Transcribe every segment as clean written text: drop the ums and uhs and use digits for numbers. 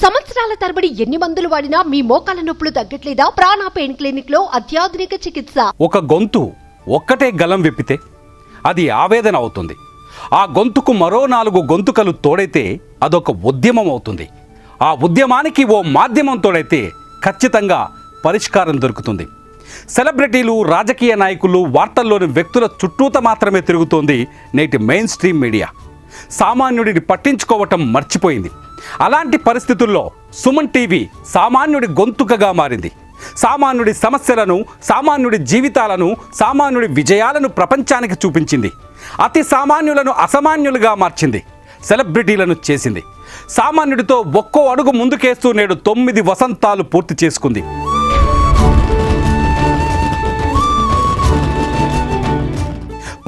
సంవత్సరాల తరబడి ఎన్ని మందులు వాడినా మీ మోకాల నొప్పులు తగ్గట్లేదా? ప్రాణ పెయిన్ క్లినిక్ లో అత్యాధునిక చికిత్స. ఒక గొంతు ఒక్కటే గలం విప్పితే అది ఆవేదన అవుతుంది. ఆ గొంతుకు మరో 4 గొంతుకలు తోడైతే అదొక ఉద్యమం అవుతుంది. ఆ ఉద్యమానికి ఓ మాధ్యమం తోడైతే ఖచ్చితంగా పరిష్కారం దొరుకుతుంది. సెలబ్రిటీలు, రాజకీయ నాయకులు, వార్తల్లోని వ్యక్తుల చుట్టూత మాత్రమే తిరుగుతోంది నేటి మెయిన్ స్ట్రీమ్ మీడియా. సామాన్యుడిని పట్టించుకోవటం మర్చిపోయింది. అలాంటి పరిస్థితుల్లో సుమన్ టీవీ సామాన్యుడి గొంతుకగా మారింది. సామాన్యుడి సమస్యలను, సామాన్యుడి జీవితాలను, సామాన్యుడి విజయాలను ప్రపంచానికి చూపించింది. అతి సామాన్యులను అసామాన్యులుగా మార్చింది. సెలబ్రిటీలను చేసింది. సామాన్యుడితో ఒక్కో అడుగు ముందుకేస్తూ నేడు 9 వసంతాలు పూర్తి చేసుకుంది.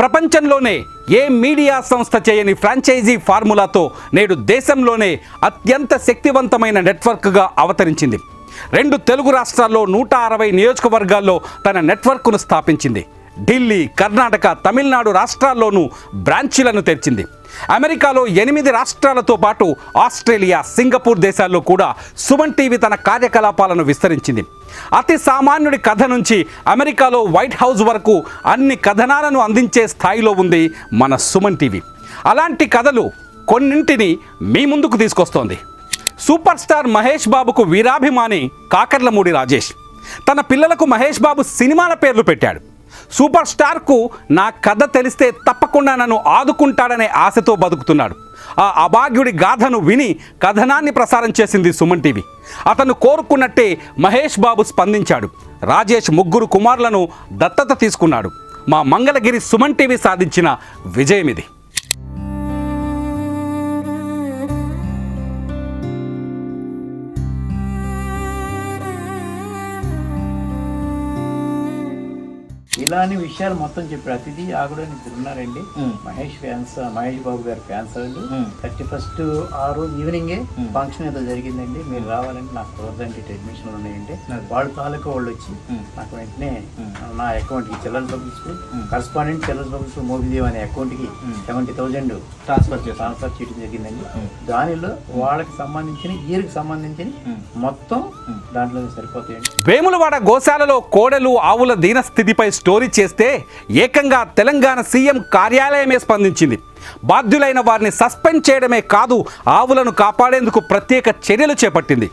ప్రపంచంలోనే ఏ మీడియా సంస్థ చేయని ఫ్రాంచైజీ ఫార్ములాతో నేడు దేశంలోనే అత్యంత శక్తివంతమైన నెట్వర్క్గా అవతరించింది. 2 తెలుగు రాష్ట్రాల్లో 160 నియోజకవర్గాల్లో తన నెట్వర్క్ను స్థాపించింది. ఢిల్లీ, కర్ణాటక, తమిళనాడు రాష్ట్రాల్లోనూ బ్రాంచీలను తెరిచింది. అమెరికాలో 8 రాష్ట్రాలతో పాటు ఆస్ట్రేలియా, సింగపూర్ దేశాల్లో కూడా సుమన్ టీవీ తన కార్యకలాపాలను విస్తరించింది. అతి సామాన్యుడి కథ నుంచి అమెరికాలో వైట్ హౌస్ వరకు అన్ని కథనాలను అందించే స్థాయిలో ఉంది మన సుమన్ టీవీ. అలాంటి కథలు కొన్నింటిని మీ ముందుకు తీసుకొస్తోంది. సూపర్ స్టార్ మహేష్ బాబుకు వీరాభిమాని కాకర్లమూడి రాజేష్ తన పిల్లలకు మహేష్ బాబు సినిమాల పేర్లు పెట్టాడు. సూపర్ స్టార్కు నా కథ తెలిస్తే తప్పకుండా నన్ను ఆదుకుంటాడనే ఆశతో బతుకుతున్నాడు. ఆ అభాగ్యుడి గాథను విని కథనాన్ని ప్రసారం చేసింది సుమన్ టీవీ. అతను కోరుకున్నట్టే మహేష్ బాబు స్పందించాడు. రాజేష్ 3 కుమారులను దత్తత తీసుకున్నాడు. మా మంగళగిరి సుమన్ టీవీ సాధించిన విజయం ఇది. ఇలాంటి విషయాలు మొత్తం చెప్పారు. అతిథి ఆగుడు ఇద్దరు ఉన్నారండి. మహేష్ బాబు గారి ఫ్యాన్స్ వాళ్ళు 31st ఆ రోజు ఈవినింగే ఫంక్షన్ ఏదో జరిగిందండి. మీరు రావాలంటే నాకు కుదరదంటే అడ్మిషన్లు ఉన్నాయండి. వాళ్ళ తాలూకా వాళ్ళు వచ్చి నాకు వెంటనే నా అకౌంట్కి children's public school correspondent children's public school మోబిదేవ్ అనే అకౌంట్కి 70,000 ట్రాన్స్ఫర్ చేయడం జరిగిందండి. దానిలో వాళ్ళకి సంబంధించిన ఇయర్కి సంబంధించిన మొత్తం దాంట్లో సరిపోతాయండి. వేములవాడ గోశాలలో కోడెలు, ఆవుల దీనస్థితిపై స్టోరీ చేస్తే ఏకంగా తెలంగాణ సీఎం కార్యాలయమే స్పందించింది. బాధ్యులైన వారిని సస్పెండ్ చేయడమే కాదు, ఆవులను కాపాడేందుకు ప్రత్యేక చర్యలు చేపట్టింది.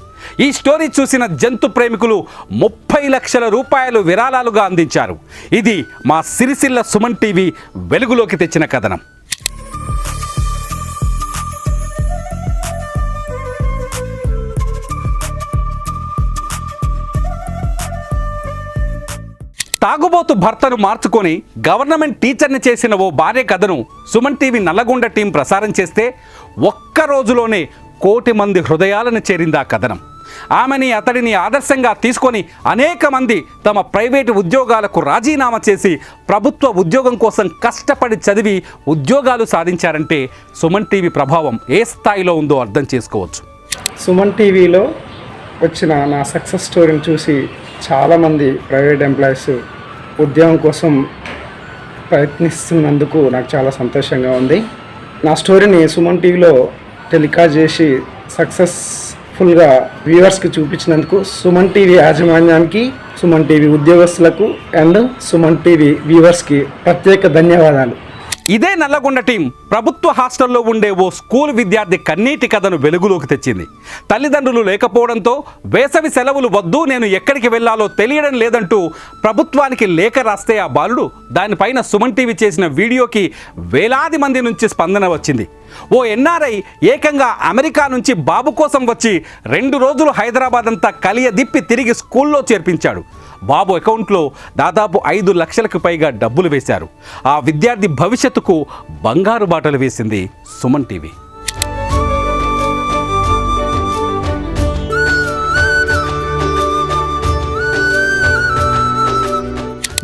ఈ స్టోరీ చూసిన జంతు ప్రేమికులు 30 లక్షల రూపాయలు విరాళాలుగా అందించారు. ఇది మా సిరిసిల్ల సుమన్ టీవీ వెలుగులోకి తెచ్చిన కథనం. తాగుబోతు భర్తను మార్చుకొని గవర్నమెంట్ టీచర్ని చేసిన ఓ భార్య కథను సుమన్ టీవీ నల్లగొండ టీం ప్రసారం చేస్తే ఒక్క రోజులోనే 1 కోటి మంది హృదయాలను చేరింది ఆ కథనం. ఆమెని, అతడిని ఆదర్శంగా తీసుకొని అనేక మంది తమ ప్రైవేటు ఉద్యోగాలకు రాజీనామా చేసి ప్రభుత్వ ఉద్యోగం కోసం కష్టపడి చదివి ఉద్యోగాలు సాధించారంటే సుమన్ టీవీ ప్రభావం ఏ స్థాయిలో ఉందో అర్థం చేసుకోవచ్చు. సుమన్ టీవీలో వచ్చిన నా సక్సెస్ స్టోరీని చూసి చాలామంది ప్రైవేట్ ఎంప్లాయీస్ ఉద్యోగం కోసం ప్రయత్నిస్తున్నందుకు నాకు చాలా సంతోషంగా ఉంది. నా స్టోరీని సుమన్ టీవీలో టెలికాస్ట్ చేసి సక్సెస్ఫుల్గా వ్యూవర్స్కి చూపించినందుకు సుమన్ టీవీ యాజమాన్యానికి, సుమన్ టీవీ ఉద్యోగస్తులకు అండ్ సుమన్ టీవీ వ్యూవర్స్కి ప్రత్యేక ధన్యవాదాలు. ఇదే నల్లగొండ టీం ప్రభుత్వ హాస్టల్లో ఉండే ఓ స్కూల్ విద్యార్థి కన్నీటి కథను వెలుగులోకి తెచ్చింది. తల్లిదండ్రులు లేకపోవడంతో వేసవి సెలవులు వద్దు, నేను ఎక్కడికి వెళ్లాలో తెలియడం లేదంటూ ప్రభుత్వానికి లేఖ రాస్తే ఆ బాలుడు దానిపైన సుమన్ టీవీ చేసిన వీడియోకి వేలాది మంది నుంచి స్పందన వచ్చింది. ఓ ఎన్ఆర్ఐ ఏకంగా అమెరికా నుంచి బాబు కోసం వచ్చి 2 రోజులు హైదరాబాద్ అంతా కలియదిప్పి తిరిగి స్కూల్లో చేర్పించాడు. బాబు అకౌంట్లో దాదాపు 5 లక్షలకు పైగా డబ్బులు వేశారు. ఆ విద్యార్థి భవిష్యత్తుకు బంగారు బాటలు వేసింది సుమన్ టీవీ.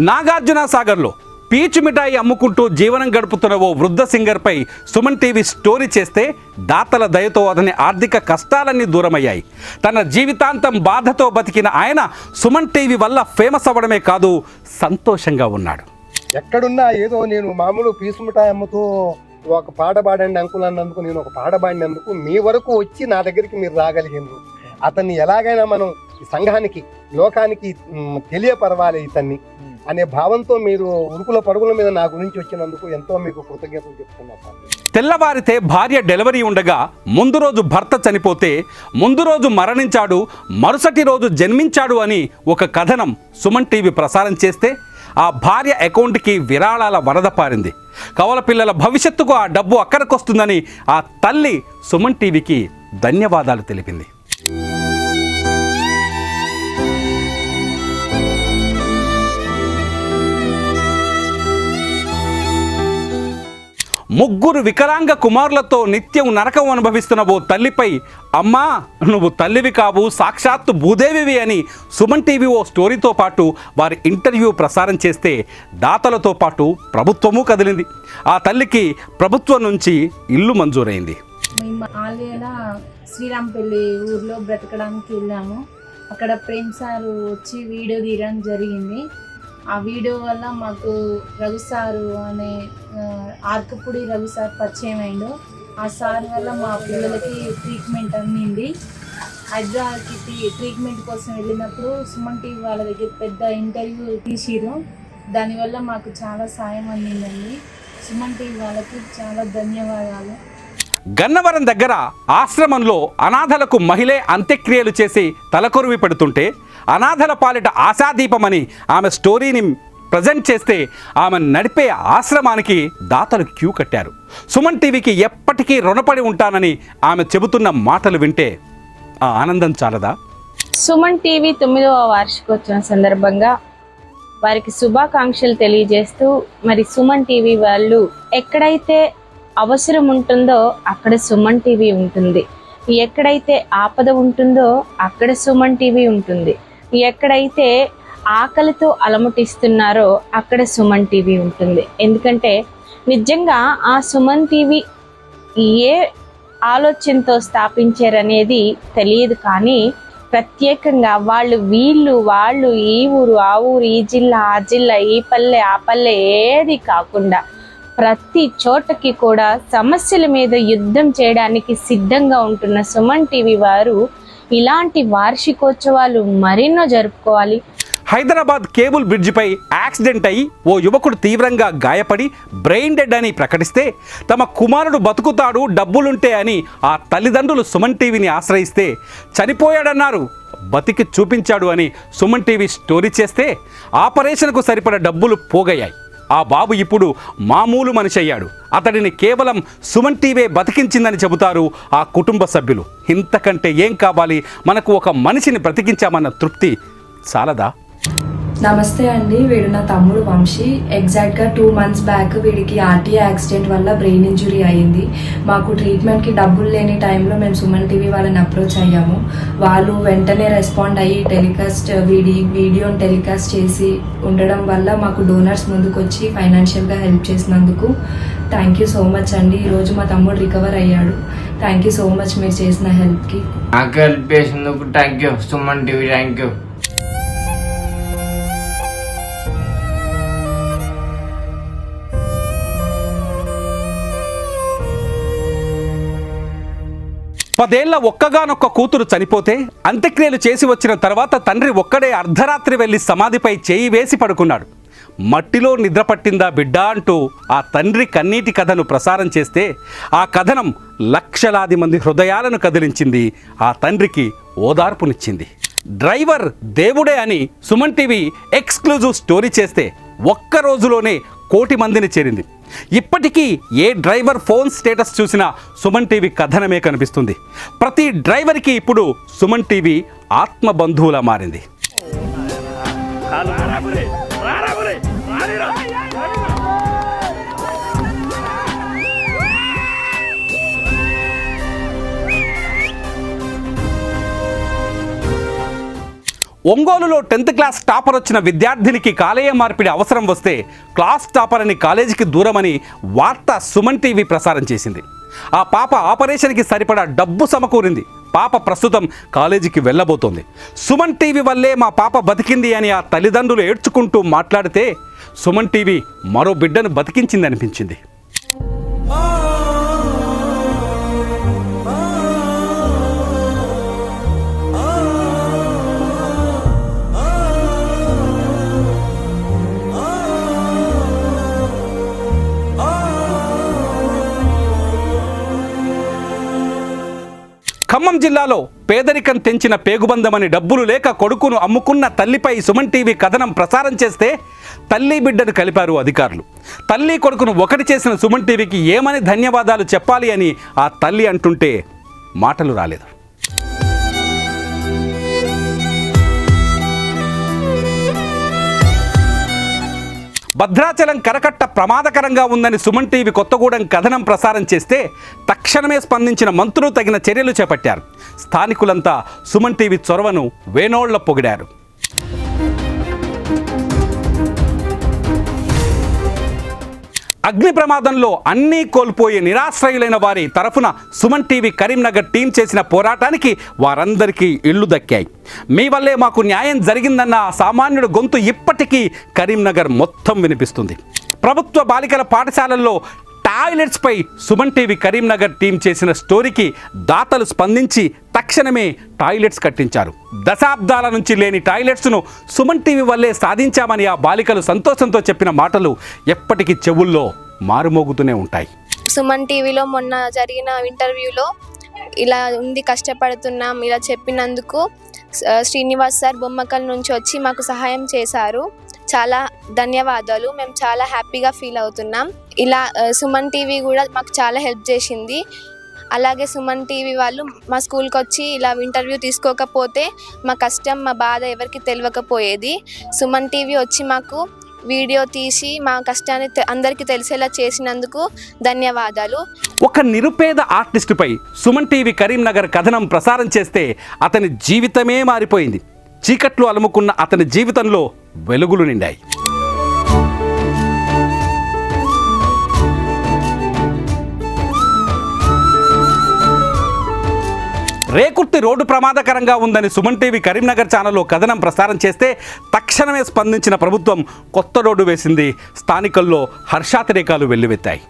నాగార్జున సాగర్లో పీచు మిఠాయి అమ్ముకుంటూ జీవనం గడుపుతున్న ఓ వృద్ధ సింగర్పై సుమన్ టీవీ స్టోరీ చేస్తే దాతల దయతో అతని ఆర్థిక కష్టాలన్నీ దూరమయ్యాయి. తన జీవితాంతం బాధతో బతికిన ఆయన సుమన్ టీవీ వల్ల ఫేమస్ అవ్వడమే కాదు, సంతోషంగా ఉన్నాడు. ఎక్కడున్నా ఏదో నేను మామూలు పీచు మిఠాయి అమ్ముతూ ఒక పాట పాడండి అంకుల్ అన్నందుకు, నేను ఒక పాట పాడినందుకు మీ వరకు వచ్చి నా దగ్గరికి మీరు రాగలిగినారు. అతన్ని ఎలాగైనా మనం ఈ సంఘానికి, లోకానికి తెలియపరవాలి ఇతన్ని అనే భావంతో మీరు ఉరుకుల పరుగుల మీద నా గురించి వచ్చినందుకు ఎంతో మీకు కృతజ్ఞతలు చెప్తున్నాను. తెల్లవారితే భార్య డెలివరీ ఉండగా ముందు రోజు భర్త చనిపోతే ముందు రోజు మరణించాడు, మరుసటి రోజు జన్మించాడు అని ఒక కథనం సుమన్ టీవీ ప్రసారం చేస్తే ఆ భార్య అకౌంట్కి విరాళాల వరద పారింది. కవల పిల్లల భవిష్యత్తుకు ఆ డబ్బు అక్కడికొస్తుందని ఆ తల్లి సుమన్ టీవీకి ధన్యవాదాలు తెలిపింది. ముగ్గురు వికలాంగ కుమారులతో నిత్యం నరకం అనుభవిస్తున్న ఓ తల్లిపై అమ్మా నువ్వు తల్లివి కావు, సాక్షాత్తు భూదేవివి అని సుమన్ టీవీ ఓ స్టోరీతో పాటు వారి ఇంటర్వ్యూ ప్రసారం చేస్తే దాతలతో పాటు ప్రభుత్వము కదిలింది. ఆ తల్లికి ప్రభుత్వం నుంచి ఇల్లు మంజూరైంది. మేము ఆలయాల శ్రీరాంపల్లి ఊర్లో బ్రతకడానికి వెళ్ళాము. అక్కడ ప్రేమ్ సార్ వచ్చి వీడియో తీయడం జరిగింది. ఆ వీడియో వల్ల మాకు రఘు సారు అనే ఆర్కపూడి రఘు సార్ పరిచయం అయిండు. ఆ సార్ వల్ల మా పిల్లలకి ట్రీట్మెంట్ అందింది. హైదరాబాద్కి ట్రీట్మెంట్ కోసం వెళ్ళినప్పుడు సుమన్ టీవీ వాళ్ళ దగ్గర పెద్ద ఇంటర్వ్యూ తీసిరు. దానివల్ల మాకు చాలా సాయం అందిందండి. సుమన్ టీవీ వాళ్ళకి చాలా ధన్యవాదాలు. గన్నవరం దగ్గర ఆశ్రమంలో అనాథలకు మహిళే అంత్యక్రియలు చేసి తలకొరివి పెడుతుంటే అనాథల పాలిట ఆశాదీపమని ఆమె స్టోరీని ప్రజెంట్ చేస్తే ఆమె నడిపే ఆశ్రమానికి దాతలు క్యూ కట్టారు. సుమన్ టీవీకి ఎప్పటికీ రుణపడి ఉంటానని ఆమె చెబుతున్న మాటలు వింటే ఆ ఆనందం చాలదా? సుమన్ టీవీ 9వ వార్షికోత్సవం సందర్భంగా వారికి శుభాకాంక్షలు తెలియజేస్తూ, మరి సుమన్ టీవీ వాళ్ళు ఎక్కడైతే అవసరం ఉంటుందో అక్కడ సుమన్ టీవీ ఉంటుంది, ఎక్కడైతే ఆపద ఉంటుందో అక్కడ సుమన్ టీవీ ఉంటుంది, ఎక్కడైతే ఆకలితో అలమటిస్తున్నారో అక్కడ సుమన్ టీవీ ఉంటుంది. ఎందుకంటే నిజంగా ఆ సుమన్ టీవీ ఏ ఆలోచనతో స్థాపించారనేది తెలియదు, కానీ ప్రత్యేకంగా వాళ్ళు ఈ ఊరు ఆ ఊరు, ఈ జిల్లా ఆ జిల్లా, ఈ పల్లె ఆ పల్లె ఏది కాకుండా ప్రతి చోటకి కూడా సమస్యల మీద యుద్ధం చేయడానికి సిద్ధంగా ఉంటున్న సుమన్ టీవీ వారు ఇలాంటి వార్షికోత్సవాలు మరెన్నో జరుపుకోవాలి. హైదరాబాద్ కేబుల్ బ్రిడ్జిపై యాక్సిడెంట్ అయి ఓ యువకుడు తీవ్రంగా గాయపడి బ్రెయిన్ డెడ్ అని ప్రకటిస్తే తమ కుమారుడు బతుకుతాడు డబ్బులుంటే అని ఆ తల్లిదండ్రులు సుమన్ టీవీని ఆశ్రయిస్తే చనిపోయాడన్నారు, బతికి చూపించాడు అని సుమన్ టీవీ స్టోరీ చేస్తే ఆపరేషన్కు సరిపడ డబ్బులు పోగయ్యాయి. ఆ బాబు ఇప్పుడు మామూలు మనిషి అయ్యాడు. అతడిని కేవలం సుమన్ టీవీ బతికించిందని చెబుతారు ఆ కుటుంబ సభ్యులు. ఇంతకంటే ఏం కావాలి? మనకు ఒక మనిషిని బ్రతికించామన్న తృప్తి చాలదా? నమస్తే అండి, వీడు నా తమ్ముడు వంశీ. ఎగ్జాక్ట్గా 2 months బ్యాక్ వీడికి ఆర్టీఏ యాక్సిడెంట్ వల్ల బ్రెయిన్ ఇంజురీ అయ్యింది. మాకు ట్రీట్మెంట్కి డబ్బులు లేని టైంలో మేము సుమన్ టీవీ వాళ్ళని అప్రోచ్ అయ్యాము. వాళ్ళు వెంటనే రెస్పాండ్ అయ్యి వీడియోని టెలికాస్ట్ చేసి ఉండడం వల్ల మాకు డోనర్స్ ముందుకు వచ్చి ఫైనాన్షియల్గా హెల్ప్ చేసినందుకు థ్యాంక్ యూ సో మచ్ అండి. ఈరోజు మా తమ్ముడు రికవర్ అయ్యాడు. థ్యాంక్ యూ సో మచ్ మీరు చేసిన హెల్ప్కి. నాకు హెల్ప్ చేసినందుకు thank you Suman TV, thank you. పదేళ్ల ఒక్కగానొక్క కూతురు చనిపోతే అంత్యక్రియలు చేసి వచ్చిన తర్వాత తండ్రి ఒక్కడే అర్ధరాత్రి వెళ్లి సమాధిపై చేయి వేసి పడుకున్నాడు. మట్టిలో నిద్ర పట్టిందా బిడ్డ అంటూ ఆ తండ్రి కన్నీటి కథను ప్రసారం చేస్తే ఆ కథనం లక్షలాది మంది హృదయాలను కదిలించింది, ఆ తండ్రికి ఓదార్పునిచ్చింది. డ్రైవర్ దేవుడే అని సుమన్ టీవీ ఎక్స్క్లూజివ్ స్టోరీ చేస్తే ఒక్క రోజులోనే 1 కోటి మందిని చేరింది. ఇప్పటికీ ఏ డ్రైవర్ ఫోన్ స్టేటస్ చూసినా సుమన్ టీవీ కథనమే కనిపిస్తుంది. ప్రతి డ్రైవర్కి ఇప్పుడు సుమన్ టీవీ ఆత్మ బంధువులా మారింది. ఒంగోలులో 10th క్లాస్ టాపర్ వచ్చిన విద్యార్థినికి కాలేయ మార్పిడి అవసరం వస్తే క్లాస్ టాపర్ అని కాలేజీకి దూరమని వార్త సుమన్ టీవీ ప్రసారం చేసింది. ఆ పాప ఆపరేషన్కి సరిపడా డబ్బు సమకూరింది. పాప ప్రస్తుతం కాలేజీకి వెళ్ళబోతోంది. సుమన్ టీవీ వల్లే మా పాప బతికింది అని ఆ తల్లిదండ్రులు ఏడ్చుకుంటూ మాట్లాడితే సుమన్ టీవీ మరో బిడ్డను బతికించింది అనిపించింది. జిల్లాలో పేదరికం తెంచిన పేగుబందమని డబ్బులు లేక కొడుకును అమ్ముకున్న తల్లిపై సుమన్ టీవీ కథనం ప్రసారం చేస్తే తల్లి బిడ్డను కలిపారు అధికారులు. తల్లి కొడుకును ఒకటి చేసిన సుమన్ టీవీకి ఏమని ధన్యవాదాలు చెప్పాలి అని ఆ తల్లి అంటుంటే మాటలు రాలేదు. భద్రాచలం కరకట్ట ప్రమాదకరంగా ఉందని సుమన్ టీవీ కొత్తగూడెం కథనం ప్రసారం చేస్తే తక్షణమే స్పందించిన మంత్రులు తగిన చర్యలు చేపట్టారు. స్థానికులంతా సుమన్ టీవీ చొరవను వేనోళ్ల పొగిడారు. అగ్ని ప్రమాదంలో అన్నీ కోల్పోయి నిరాశ్రయులైన వారి తరఫున సుమన్ టీవీ కరీంనగర్ టీం చేసిన పోరాటానికి వారందరికీ ఇళ్లు దక్కాయి. మీ వల్లే మాకు న్యాయం జరిగిందన్న సామాన్యుడు గొంతు ఇప్పటికీ కరీంనగర్ మొత్తం వినిపిస్తుంది. ప్రభుత్వ బాలికల పాఠశాలల్లో టాయిలెట్స్పై సుమన్ టీవీ కరీంనగర్ టీం చేసిన స్టోరీకి దాతలు స్పందించి తక్షణమే టాయిలెట్స్ కట్టించారు. దశాబ్దాల నుంచి లేని టాయిలెట్స్ను సుమన్ టీవీ వల్లే సాధించామని ఆ బాలికలు సంతోషంతో చెప్పిన మాటలు ఎప్పటికీ చెవుల్లో మారుమోగుతూనే ఉంటాయి. సుమన్ టీవీలో మొన్న జరిగిన ఇంటర్వ్యూలో ఇలా ఉంది, కష్టపడుతున్నాం ఇలా చెప్పినందుకు శ్రీనివాస్ సార్ బొమ్మకల్ నుంచి వచ్చి మాకు సహాయం చేశారు. చాలా ధన్యవాదాలు. మేము చాలా హ్యాపీగా ఫీల్ అవుతున్నాం. ఇలా సుమన్ టీవీ కూడా మాకు చాలా హెల్ప్ చేసింది. అలాగే సుమన్ టీవీ వాళ్ళు మా స్కూల్కి వచ్చి ఇలా ఇంటర్వ్యూ తీసుకోకపోతే మా కష్టం మా బాధ ఎవరికి తెలియకపోయేది. సుమన్ టీవీ వచ్చి మాకు వీడియో తీసి మా కష్టాన్ని అందరికీ తెలిసేలా చేసినందుకు ధన్యవాదాలు. ఒక నిరుపేద ఆర్టిస్టుపై సుమన్ టీవీ కరీంనగర్ కథనం ప్రసారం చేస్తే అతని జీవితమే మారిపోయింది. చీకట్లు అలుముకున్న అతని జీవితంలో వెలుగులు నిండాయి. రేకుర్తి రోడ్డు ప్రమాదకరంగా ఉందని సుమన్ టీవీ కరీంనగర్ ఛానల్లో కథనం ప్రసారం చేస్తే తక్షణమే స్పందించిన ప్రభుత్వం కొత్త రోడ్డు వేసింది. స్థానికుల్లో హర్షాతిరేకాలు వెల్లువెత్తాయి.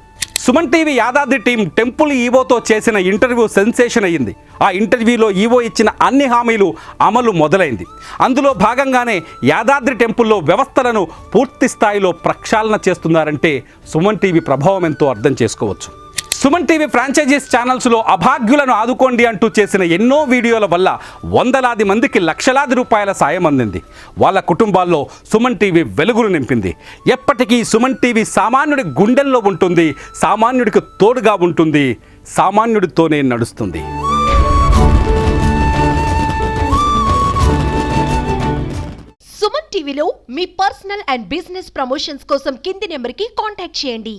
Suman TV Yadadri team temple ఈవోతో చేసిన ఇంటర్వ్యూ సెన్సేషన్ అయ్యింది. ఆ ఇంటర్వ్యూలో ఈవో ఇచ్చిన అన్ని హామీలు అమలు మొదలైంది. అందులో భాగంగానే యాదాద్రి టెంపుల్లో వ్యవస్థలను పూర్తి స్థాయిలో ప్రక్షాళన చేస్తున్నారంటే సుమన్ టీవీ ప్రభావం ఎంతో అర్థం చేసుకోవచ్చు. సుమన్ టీవీ ఫ్రాంచైజీస్ ఛానల్స్లో అభాగ్యులను ఆదుకోండి అంటూ చేసిన ఎన్నో వీడియోల వల్ల వందలాది మందికి లక్షలాది రూపాయల సాయం అందింది. వాళ్ళ కుటుంబాల్లో సుమన్ టీవీ వెలుగులు నింపింది. ఎప్పటికీ సుమన్ టీవీ సామాన్యుడి గుండెల్లో ఉంటుంది, సామాన్యుడికి తోడుగా ఉంటుంది, సామాన్యుడితోనే నడుస్తుంది. సుమన్ టీవీలో మీ పర్సనల్ అండ్ బిజినెస్ ప్రమోషన్స్ కోసం కింది నెంబర్కి కాంటాక్ట్ చేయండి.